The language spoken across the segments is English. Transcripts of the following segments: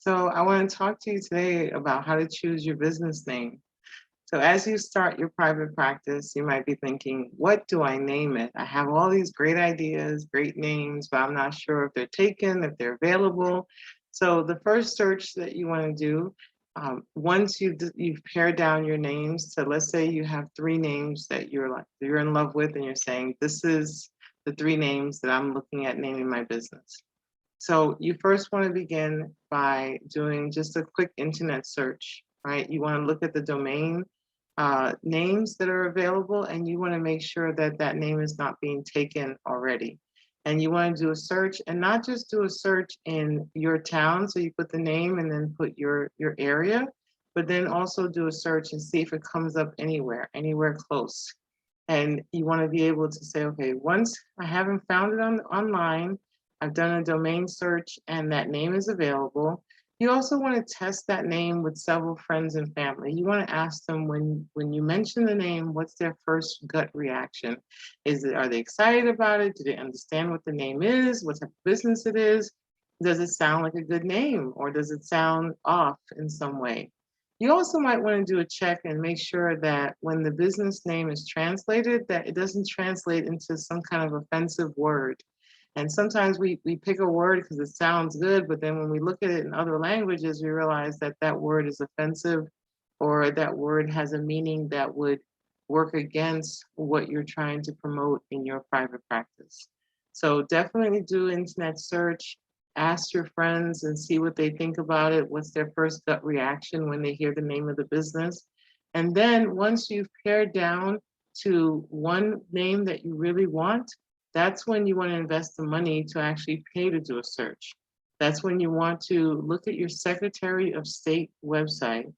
So, I want to talk to you today about how to choose your business name. So, as you start your private practice, you might be thinking, what do I name it? I have all these great ideas, great names, but I'm not sure if they're taken, if they're available. So, the first search that you want to do, once you've pared down your names, so let's say you have three names that you're in love with, and you're saying, this is the three names that I'm looking at naming my business. So you first want to begin by doing just a quick internet search, right? You want to look at the domain names that are available, and you want to make sure that that name is not being taken already. And you want to do a search, and not just do a search in your town. So you put the name and then put your area, but then also do a search and see if it comes up anywhere close. And you want to be able to say, okay, once I haven't found it online, I've done a domain search and that name is available. You also want to test that name with several friends and family. You want to ask them when you mention the name, what's their first gut reaction? Are they excited about it? Do they understand what the name is? What type of business it is? Does it sound like a good name, or does it sound off in some way? You also might want to do a check and make sure that when the business name is translated, that it doesn't translate into some kind of offensive word. And sometimes we pick a word because it sounds good, but then when we look at it in other languages, we realize that that word is offensive, or that word has a meaning that would work against what you're trying to promote in your private practice. So definitely do internet search, ask your friends and see what they think about it. What's their first gut reaction when they hear the name of the business? And then once you've pared down to one name that you really want, that's when you want to invest the money to actually pay to do a search. That's when you want to look at your Secretary of State website,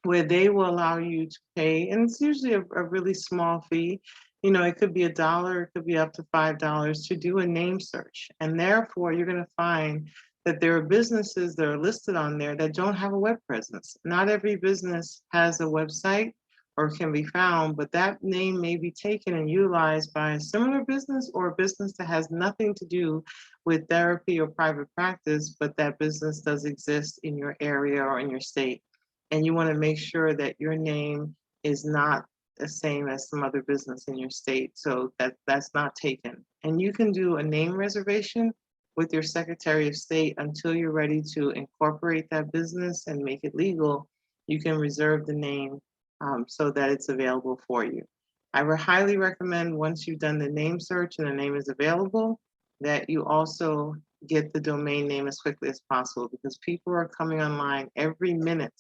where they will allow you to pay, and it's usually a really small fee. You know, it could be $1, it could be up to $5 to do a name search. And therefore, you're going to find that there are businesses that are listed on there that don't have a web presence. Not every business has a website or can be found, but that name may be taken and utilized by a similar business or a business that has nothing to do with therapy or private practice, but that business does exist in your area or in your state. And you want to make sure that your name is not the same as some other business in your state, so that that's not taken. And you can do a name reservation with your Secretary of State until you're ready to incorporate that business and make it legal. You can reserve the name so that it's available for you. I would highly recommend, once you've done the name search and the name is available, that you also get the domain name as quickly as possible, because people are coming online every minute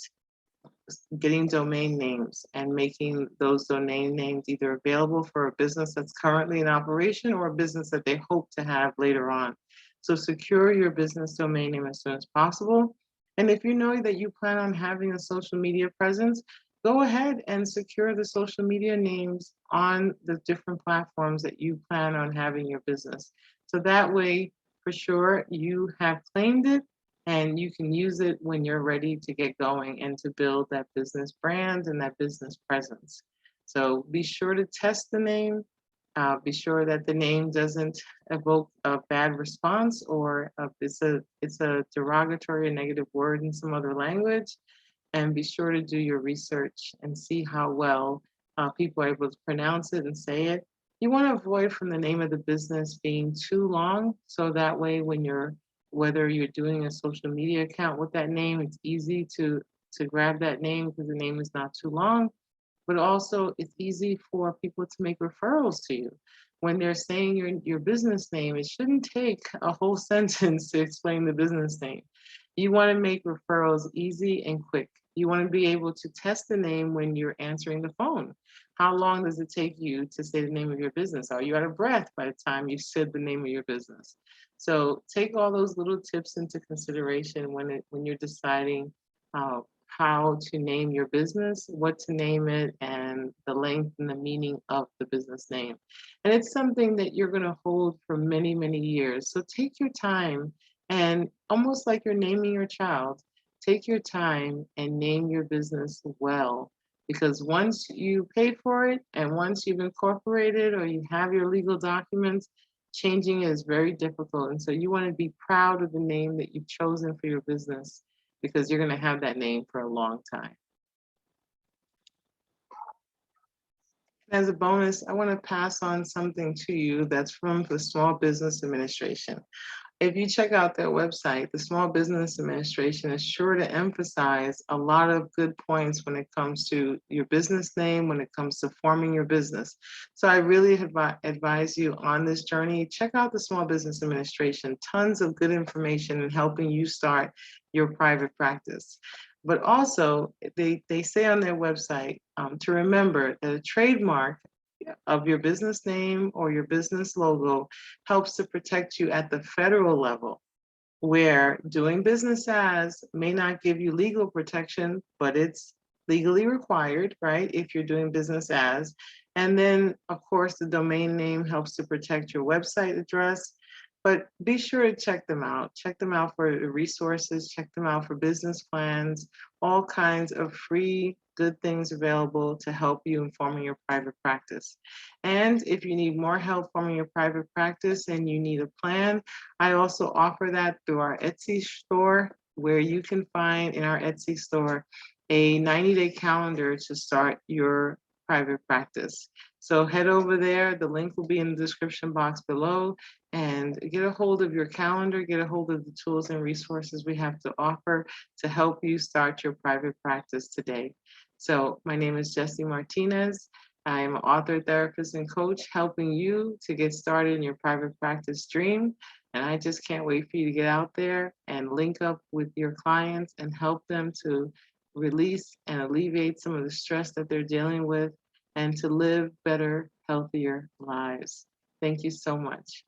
getting domain names and making those domain names either available for a business that's currently in operation or a business that they hope to have later on. So secure your business domain name as soon as possible. And if you know that you plan on having a social media presence, go ahead and secure the social media names on the different platforms that you plan on having your business. So that way, for sure, you have claimed it and you can use it when you're ready to get going and to build that business brand and that business presence. So be sure to test the name. Be sure that the name doesn't evoke a bad response, or it's a derogatory or negative word in some other language. And be sure to do your research and see how well people are able to pronounce it and say it. You want to avoid from the name of the business being too long, so that way whether you're doing a social media account with that name, it's easy to grab that name because the name is not too long. But also it's easy for people to make referrals to you. When they're saying your business name, it shouldn't take a whole sentence to explain the business name. You want to make referrals easy and quick. You want to be able to test the name when you're answering the phone. How long does it take you to say the name of your business? Are you out of breath by the time you said the name of your business? So take all those little tips into consideration when you're deciding how to name your business, what to name it, and the length and the meaning of the business name. And it's something that you're going to hold for many, many years. So take your time, and almost like you're naming your child, take your time and name your business well. Because once you paid for it and once you've incorporated or you have your legal documents, changing it is very difficult. And so you want to be proud of the name that you've chosen for your business. because you're going to have that name for a long time. As a bonus, I want to pass on something to you that's from the Small Business Administration. If you check out their website, the Small Business Administration is sure to emphasize a lot of good points when it comes to your business name, when it comes to forming your business. So I really advise you on this journey, check out the Small Business Administration, tons of good information in helping you start your private practice. But also, they say on their website to remember that a trademark of your business name or your business logo helps to protect you at the federal level, where doing business as may not give you legal protection, but it's legally required, right? If you're doing business as. And then, of course, the domain name helps to protect your website address. But be sure to check them out. Check them out for resources, check them out for business plans, all kinds of free good things available to help you in forming your private practice. And if you need more help forming your private practice and you need a plan, I also offer that through our Etsy store, where you can find in our Etsy store a 90-day calendar to start your private practice. So head over there. The link will be in the description box below, and get a hold of your calendar, get a hold of the tools and resources we have to offer to help you start your private practice today. So my name is Gessy Martinez. I am an author, therapist, and coach, helping you to get started in your private practice dream. And I just can't wait for you to get out there and link up with your clients and help them to release and alleviate some of the stress that they're dealing with and to live better, healthier lives. Thank you so much.